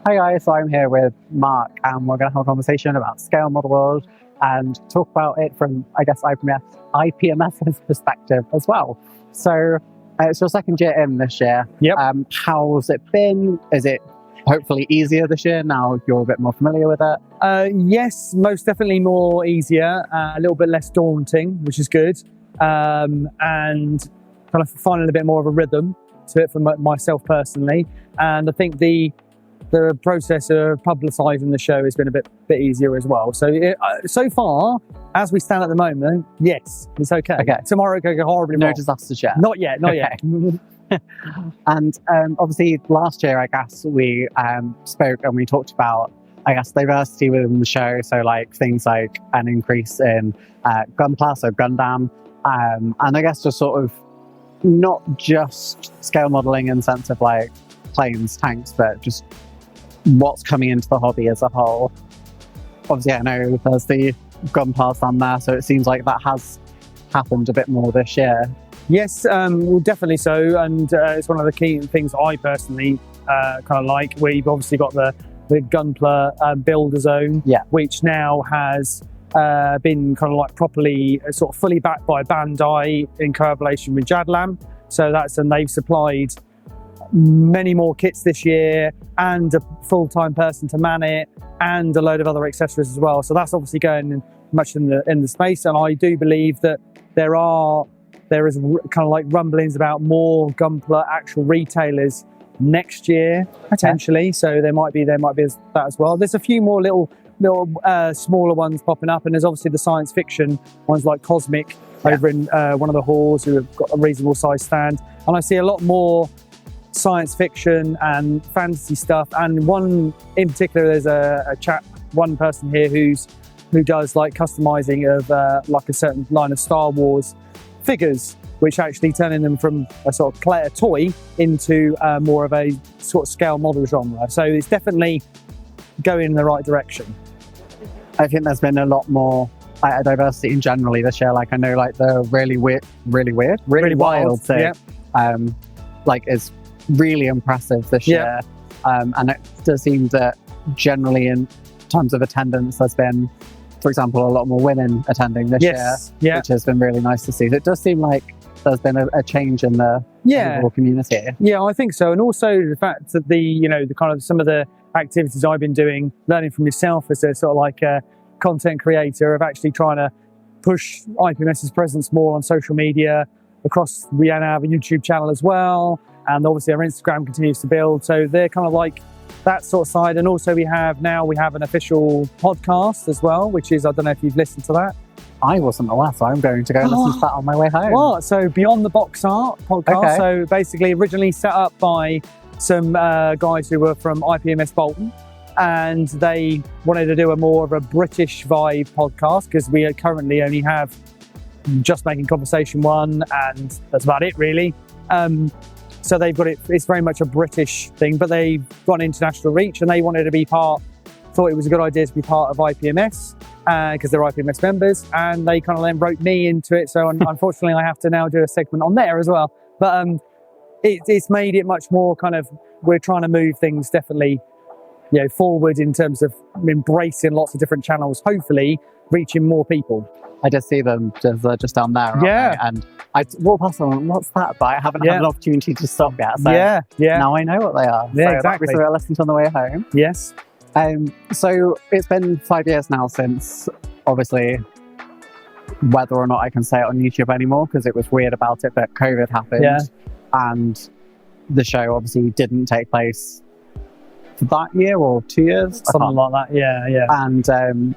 Hi guys, so I'm here with Mark and we're going to have a conversation about scale model world and talk about it from, I guess, IPMS's perspective as well. So it's your second year in this year. Yep. How's it been? Is it hopefully easier this year now you're a bit more familiar with it? Yes, most definitely more easier, a little bit less daunting, which is good, and kind of finding a bit more of a rhythm to it for myself personally. And I think the process of publicising the show has been a bit easier as well. So so far, as we stand at the moment, yes, it's okay. Tomorrow it could go horribly wrong. No disasters yet? Not yet, not yet. And obviously last year, I guess, we spoke and we talked about, I guess, diversity within the show. So like things like an increase in gunpla, so Gundam, and I guess just sort of not just scale modelling in the sense of like planes, tanks, but just what's coming into the hobby as a whole. Obviously, I know there's the gunpla on there, so it seems like that has happened a bit more this year. Yes, well, definitely so, and it's one of the key things I personally kind of like. We've obviously got the Gunpla Builder Zone, which now has been kind of like properly sort of fully backed by Bandai in collaboration with Jadlam. So and they've supplied many more kits this year and a full-time person to man it and a load of other accessories as well. So that's obviously going much in the space, and I do believe that there is kind of like rumblings about more Gunpla actual retailers next year potentially. So there might be that as well. There's a few more little smaller ones popping up, and there's obviously the science fiction ones like Cosmic over in one of the halls who have got a reasonable size stand, and I see a lot more science fiction and fantasy stuff. And one in particular, there's one person here who does like customizing of like a certain line of Star Wars figures, which actually turning them from a sort of a toy into more of a sort of scale model genre. So it's definitely going in the right direction. I think there's been a lot more diversity in generally this year. Like I know like the really wild thing, like is really impressive this year. And it does seem that generally in terms of attendance, there's been, for example, a lot more women attending this year, which has been really nice to see. So it does seem like there's been a change in the overall community. Yeah, I think so. And also the fact that the kind of some of the activities I've been doing, learning from yourself as a sort of like a content creator, of actually trying to push IPMS's presence more on social media across. We now have a YouTube channel as well, and obviously our Instagram continues to build. So they're kind of like that sort of side. And also we have an official podcast as well, which is, I don't know if you've listened to that. I wasn't aware, so I'm going to go listen to that on my way home. What? So Beyond the Box Art podcast. Okay. So basically originally set up by some guys who were from IPMS Bolton, and they wanted to do a more of a British vibe podcast because we currently only have Just Making Conversation one, and that's about it really. So they've got it's very much a British thing, but they've got international reach, and they wanted to be thought it was a good idea to be part of IPMS because they're IPMS members, and they kind of then wrote me into it. So unfortunately I have to now do a segment on there as well. But it's made it much more kind of, we're trying to move things definitely forward in terms of embracing lots of different channels, hopefully reaching more people. I did see them just down there, and I walked past them. What's that? But I haven't had an opportunity to stop yet. So now I know what they are. Yeah, so exactly. So I listened to on the way home. Yes. So it's been 5 years now since, obviously, whether or not I can say it on YouTube anymore because it was weird about it, but COVID happened, and the show obviously didn't take place for that year or 2 years, something like that. Yeah. And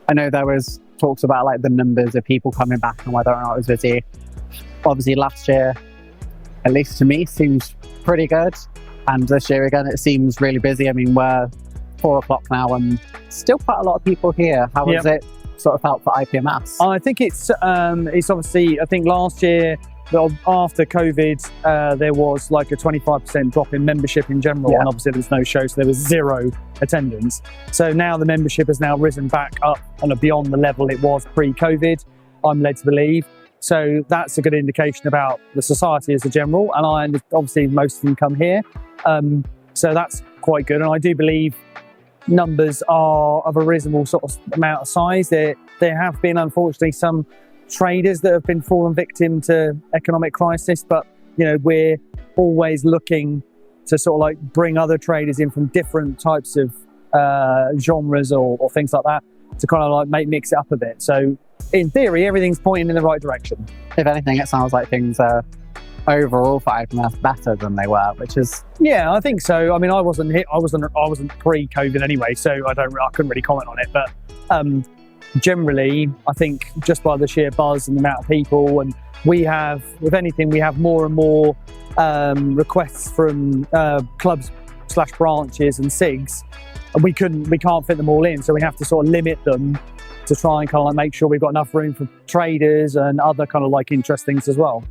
I know there was talks about like the numbers of people coming back and whether or not it was busy. Obviously last year, at least to me, seems pretty good, and this year again it seems really busy. I mean, we're 4 o'clock now and still quite a lot of people here. How has it sort of felt for IPMS? I think it's obviously, I think last year after COVID there was like a 25% drop in membership in general, and obviously there was no show, so there was 0 attendance. So now the membership has now risen back up and beyond the level it was pre-COVID, I'm led to believe. So that's a good indication about the society as a general, and obviously most of them come here. So that's quite good. And I do believe numbers are of a reasonable sort of amount of size. There have been, unfortunately, some traders that have been fallen victim to economic crisis, but we're always looking to sort of like bring other traders in from different types of genres or things like that to kind of like mix it up a bit. So in theory, everything's pointing in the right direction. If anything, it sounds like things are overall for IPMS better than they were, which is... Yeah, I think so. I mean, I wasn't pre-COVID anyway, so I couldn't really comment on it. But generally, I think just by the sheer buzz and the amount of people, and we have, if anything, we have more and more requests from clubs / branches and SIGs, and we can't fit them all in, so we have to sort of limit them to try and kind of like make sure we've got enough room for traders and other kind of like interest things as well.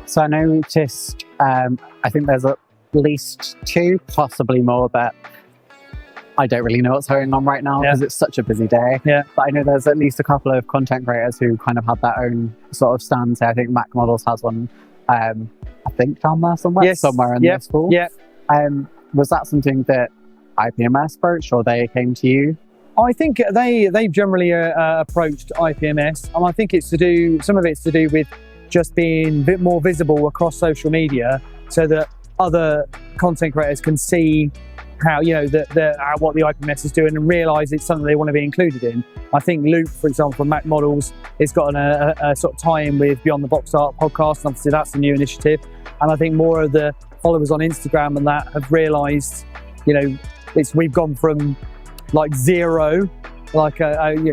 So I noticed, I think there's at least 2, possibly more, but I don't really know what's going on right now because it's such a busy day. Yeah. But I know there's at least a couple of content creators who kind of have their own sort of stands. I think Mac Models has one, I think down there somewhere, somewhere in the school. Yeah. Was that something that IPMS approached, or they came to you? I think they've generally approached IPMS, and I think some of it's to do with just being a bit more visible across social media, so that other content creators can see how what the IPMS is doing and realise it's something they want to be included in. I think Luke, for example, from Mac Models, has got a sort of tie-in with Beyond the Box Art podcast, and obviously that's a new initiative. And I think more of the followers on Instagram and that have realised, we've gone from like 0,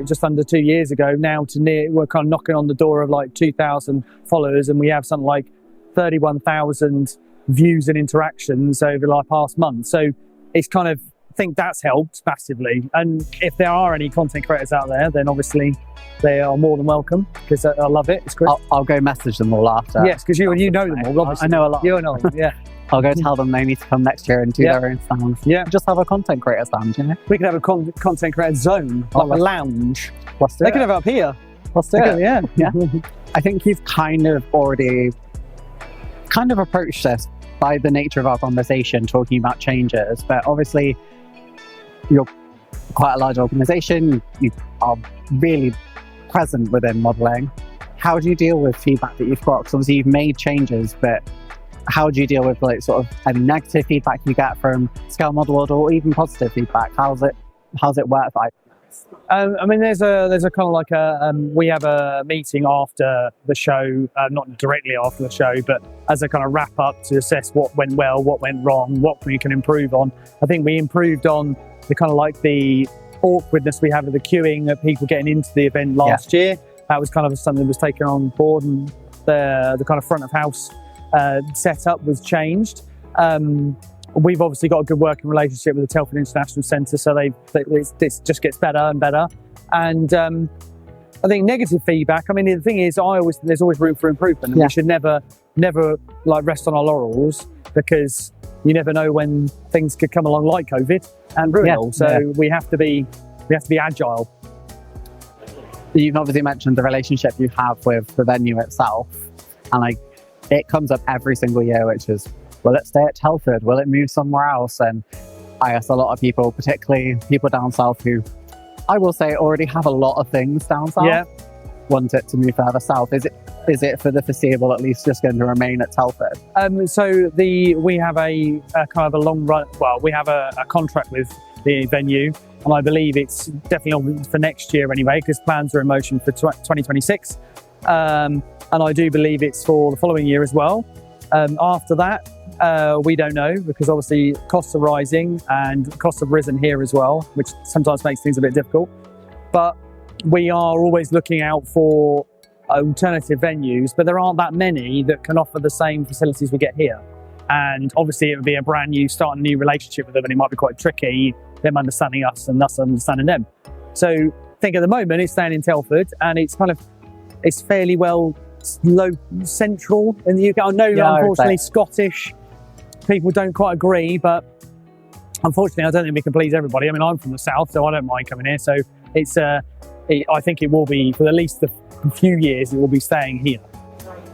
just under 2 years ago, now to we're kind of knocking on the door of like 2,000 followers, and we have something like 31,000 views and interactions over the past month. So it's kind of, I think that's helped massively. And if there are any content creators out there, then obviously they are more than welcome, because I love it. It's great. I'll go message them all after. Yes, because you know them all, obviously. I know a lot. You know them, yeah. I'll go tell them they need to come next year and do their own stands. Yeah. Just have a content creator stand, We could have a content creator zone, like a lounge. Let's do they it. could have it up here. Let's do it. Yeah. I think you've kind of already approached this by the nature of our conversation, talking about changes, but obviously you're quite a large organisation, you are really present within modelling. How do you deal with feedback that you've got? Because obviously you've made changes, but how do you deal with like sort of any negative feedback you get from Scale Model World, or even positive feedback? How's it work? I mean, there's a kind of like we have a meeting after the show, not directly after the show, but as a kind of wrap up to assess what went well, what went wrong, what we can improve on. I think we improved on the kind of like the awkwardness we have with the queuing of people getting into the event last year. That was kind of something that was taken on board, and the kind of front of house setup was changed. We've obviously got a good working relationship with the Telford International Centre, so this just gets better and better. And I think negative feedback, I mean, the thing is, there's always room for improvement, and we should never like rest on our laurels, because you never know when things could come along like COVID and ruin it all. So we have to be agile. You've obviously mentioned the relationship you have with the venue itself, and like it comes up every single year, which is, will it stay at Telford? Will it move somewhere else? And I guess a lot of people, particularly people down south, who I will say already have a lot of things down south, want it to move further south. Is it for the foreseeable at least just going to remain at Telford? So we have a kind of a long run. Well, we have a contract with the venue, and I believe it's definitely on for next year anyway, because plans are in motion for 2026. And I do believe it's for the following year as well. After that, we don't know, because obviously costs are rising and costs have risen here as well, which sometimes makes things a bit difficult. But we are always looking out for alternative venues, but there aren't that many that can offer the same facilities we get here. And obviously it would be starting a new relationship with them, and it might be quite tricky, them understanding us and us understanding them. So I think at the moment it's staying in Telford, and it's fairly well central in the UK. I know that unfortunately Scottish people don't quite agree, but unfortunately I don't think we can please everybody. I mean, I'm from the south, so I don't mind coming here. So it's I think it will be, for at least a few years, it will be staying here.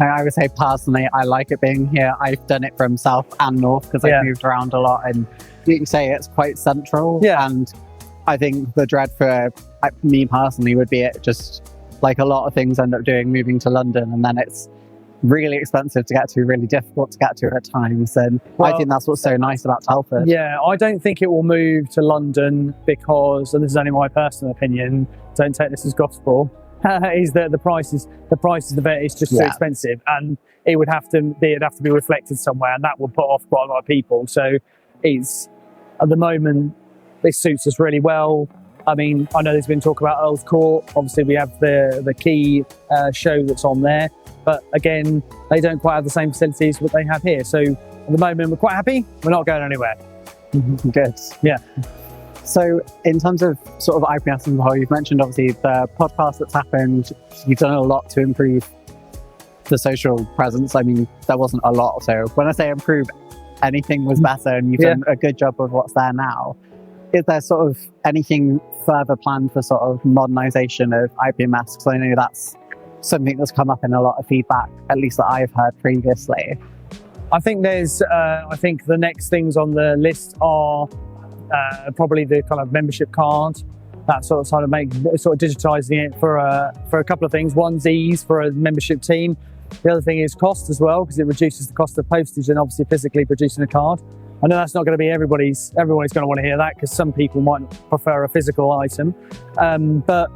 I would say personally, I like it being here. I've done it from south and north because I've moved around a lot, and you can say it's quite central. Yeah. And I think the dread for me personally would be it just like a lot of things end up moving to London, and then it's really expensive to get to, really difficult to get to at times. And I think that's what's so nice about Telford. Yeah, I don't think it will move to London because, and this is only my personal opinion, don't take this as gospel, is that the price of it is just too expensive, and it'd have to be reflected somewhere, and that would put off quite a lot of people. So it's, at the moment, this suits us really well. I mean, I know there's been talk about Earl's Court. Obviously, we have the key show that's on there. But again, they don't quite have the same facilities that they have here. So at the moment, we're quite happy. We're not going anywhere. Good. Yeah. So in terms of sort of IPMS as a whole, you've mentioned obviously the podcast that's happened. You've done a lot to improve the social presence. I mean, there wasn't a lot. So when I say improve, anything was better, and you've done a good job with what's there now. Is there sort of anything further planned for sort of modernisation of IPMS? Because I know that's something that's come up in a lot of feedback, at least that I've heard previously. I think I think the next things on the list are probably the kind of membership card. That sort of digitising it for a couple of things. One's ease for a membership team. The other thing is cost as well, because it reduces the cost of postage and obviously physically producing a card. I know that's not going to be everybody's going to want to hear that, because some people might prefer a physical item. But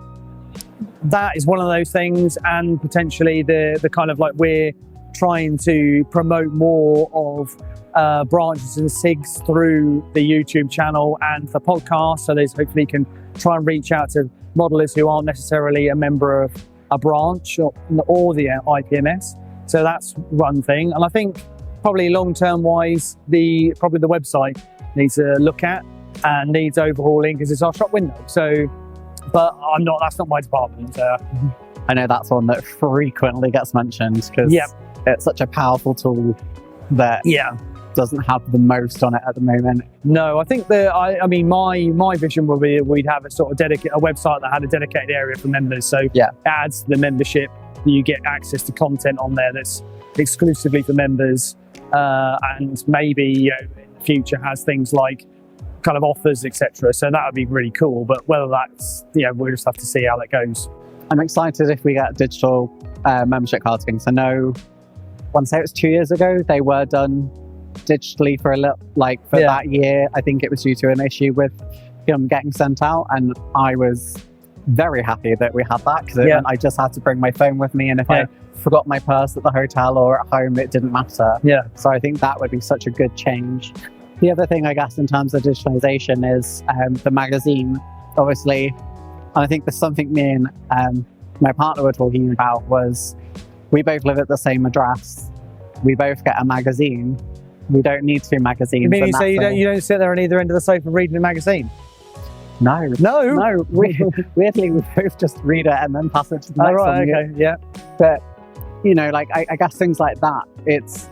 that is one of those things, and potentially the kind of like we're trying to promote more of branches and SIGs through the YouTube channel and the podcast. So there's hopefully can try and reach out to modelers who aren't necessarily a member of a branch or the IPMS. So that's one thing. And I think probably long-term wise, probably the website needs a look at and needs overhauling, because it's our shop window. So, but that's not my department. So. I know that's one that frequently gets mentioned, because it's such a powerful tool that doesn't have the most on it at the moment. No, I think I mean, my vision would be we'd have a sort of a website that had a dedicated area for members. So it adds to the membership. You get access to content on there that's exclusively for members. And maybe in the future has things like kind of offers, etc. So that would be really cool. But whether that's, we'll just have to see how that goes. I'm excited if we get digital membership cards things. I know, I want to say it was 2 years ago, they were done digitally for a little, for that year. I think it was due to an issue with them getting sent out, and I was very happy that we had that, because I just had to bring my phone with me, and if I forgot my purse at the hotel or at home, it didn't matter. So I think that would be such a good change. The other thing, I guess, in terms of digitalization is the magazine. Obviously, I think there's something me and my partner were talking about was we both live at the same address. We both get a magazine. We don't need two magazines. You mean you don't sit there on either end of the sofa reading a magazine? No. Weirdly, we both just read it and then pass it to the next one. Okay, yeah. But I guess things like that. It's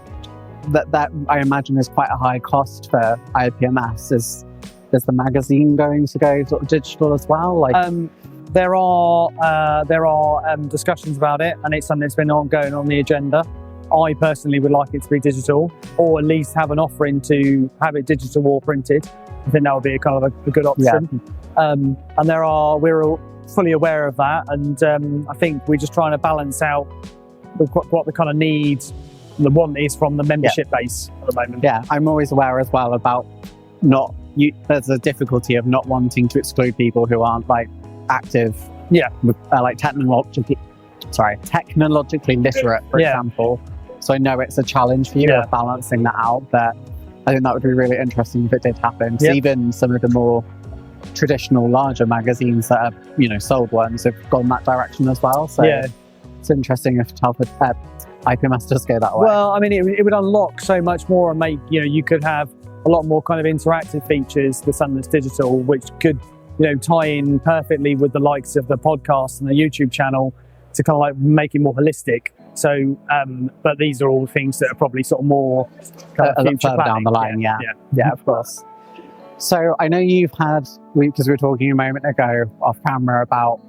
that I imagine is quite a high cost for IPMS. Is the magazine going to go sort of digital as well? There are discussions about it, and it's something that's been ongoing on the agenda. I personally would like it to be digital, or at least have an offering to have it digital or printed. I think that would be a kind of a good option. And we're fully aware of that, and I think we're just trying to balance out what the kind of need, the want is from the membership base at the moment. Yeah, I'm always aware as well about there's a difficulty of not wanting to exclude people who aren't active, technologically literate, for example. So I know it's a challenge for you of balancing that out, but I think that would be really interesting if it did happen. So even some of the more traditional, larger magazines that are, sold ones have gone that direction as well. So it's interesting if Telford IPMS does go that way. Well, I mean, it would unlock so much more and make, you could have a lot more kind of interactive features with something that's digital, which could, tie in perfectly with the likes of the podcast and the YouTube channel to kind of make it more holistic. So, but these are all things that are probably sort of more kind of future further down the line. Yeah, of course. So I know you've had, because we were talking a moment ago off camera about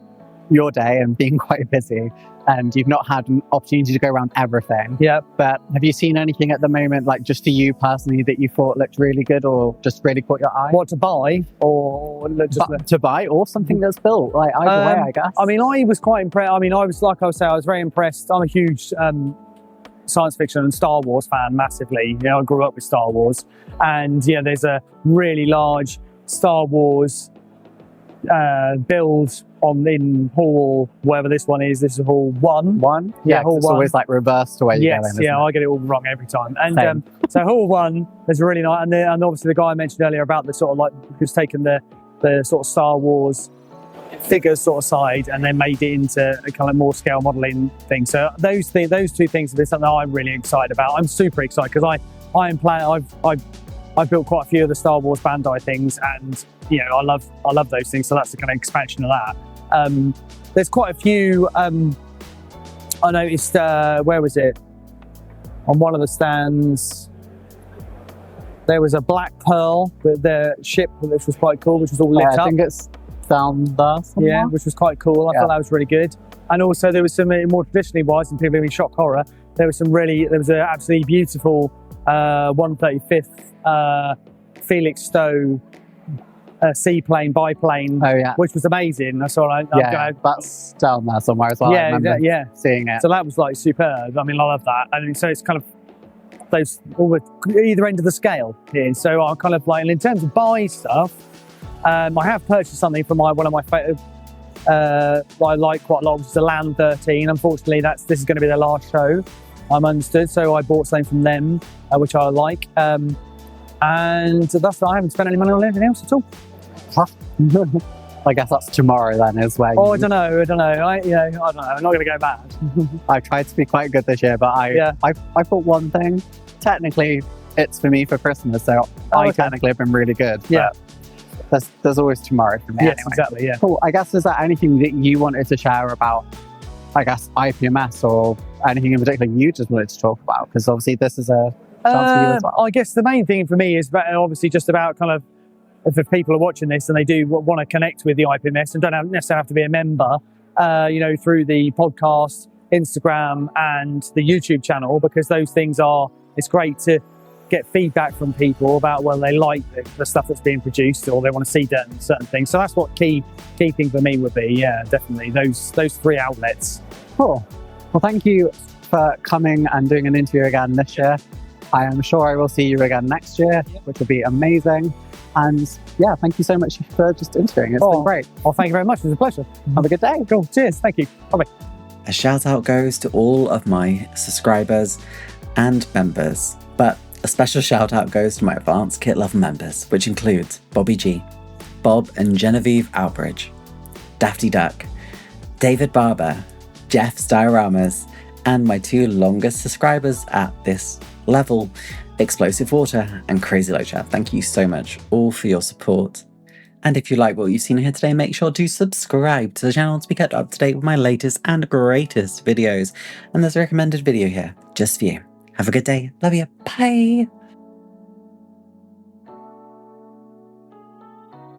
your day and being quite busy, and you've not had an opportunity to go around everything. Yeah. But have you seen anything at the moment, like just for you personally, that you thought looked really good or just really caught your eye? What to buy, or just to buy, or something that's built? Like either way, I guess. I mean, I was quite impressed. I mean, I was very impressed. I'm a huge science fiction and Star Wars fan, massively. You know, I grew up with Star Wars, and yeah, there's a really large Star Wars build in hall, wherever this one is. This is hall 1. Yeah, hall it's 1. always like reversed to where you go in, yeah, I get it all wrong every time. And so hall 1 is really nice, and obviously the guy I mentioned earlier about the sort of like who's taken the sort of Star Wars figures sort of side and then made it into a kind of more scale modeling thing. So those two things are something I'm really excited about. I'm super excited because I've built quite a few of the Star Wars Bandai things, and you know, I love those things. So that's the kind of expansion of that. There's quite a few. I noticed. Where was it? On one of the stands, there was a Black Pearl, the ship, which was quite cool, which was all lit up. I think it's down there somewhere. Yeah, which was quite cool. I thought that was really good. And also there was some more traditionally wise, and people in shock horror. There was an absolutely beautiful 135th Felix Stowe seaplane, biplane, which was amazing. That's all that's down there somewhere as well. I remember seeing it. So that was like superb. I mean, I love that. And so it's kind of those all either end of the scale here. So I kind of like, and in terms of buy stuff, I have purchased something from one of my favorite. I like quite a lot, which is the Land 13. Unfortunately, this is going to be their last show. I'm understood, so I bought something from them, which I like. And that's I haven't spent any money on anything else at all. I guess that's tomorrow then, is where. I don't know. I don't know. I'm not going to go bad. I tried to be quite good this year, but I bought one thing. Technically, it's for me for Christmas, so I technically have been really good. Yeah. There's always tomorrow for me. Yes, anyway. exactly. Yeah. Cool. I guess, is there anything that you wanted to share about, I guess, IPMS or anything in particular you just wanted to talk about? Because obviously this is a chance for you as well. I guess the main thing for me is obviously just about kind of, if people are watching this and they do want to connect with the IPMS and don't necessarily have to be a member, through the podcast, Instagram and the YouTube channel, because those things it's great to get feedback from people about whether they like the stuff that's being produced or they want to see certain things. So that's what key thing for me would be. Yeah, definitely those 3 outlets. Cool. Well, thank you for coming and doing an interview again this year. I am sure I will see you again next year, which will be amazing. And yeah, thank you so much for just interviewing. It's been great. Well, thank you very much. It was a pleasure. Have a good day. Cool. Cheers. Thank you. Bye-bye. A shout out goes to all of my subscribers and members, but a special shout out goes to my Advanced Kit Love members, which includes Bobby G, Bob and Genevieve Outbridge, Dafty Duck, David Barber, Jeff Dioramas, and my 2 longest subscribers at this level, Explosive Water and Crazy Locha. Thank you so much all for your support. And if you like what you've seen here today, make sure to subscribe to the channel to be kept up to date with my latest and greatest videos. And there's a recommended video here just for you. Have a good day. Love you. Bye.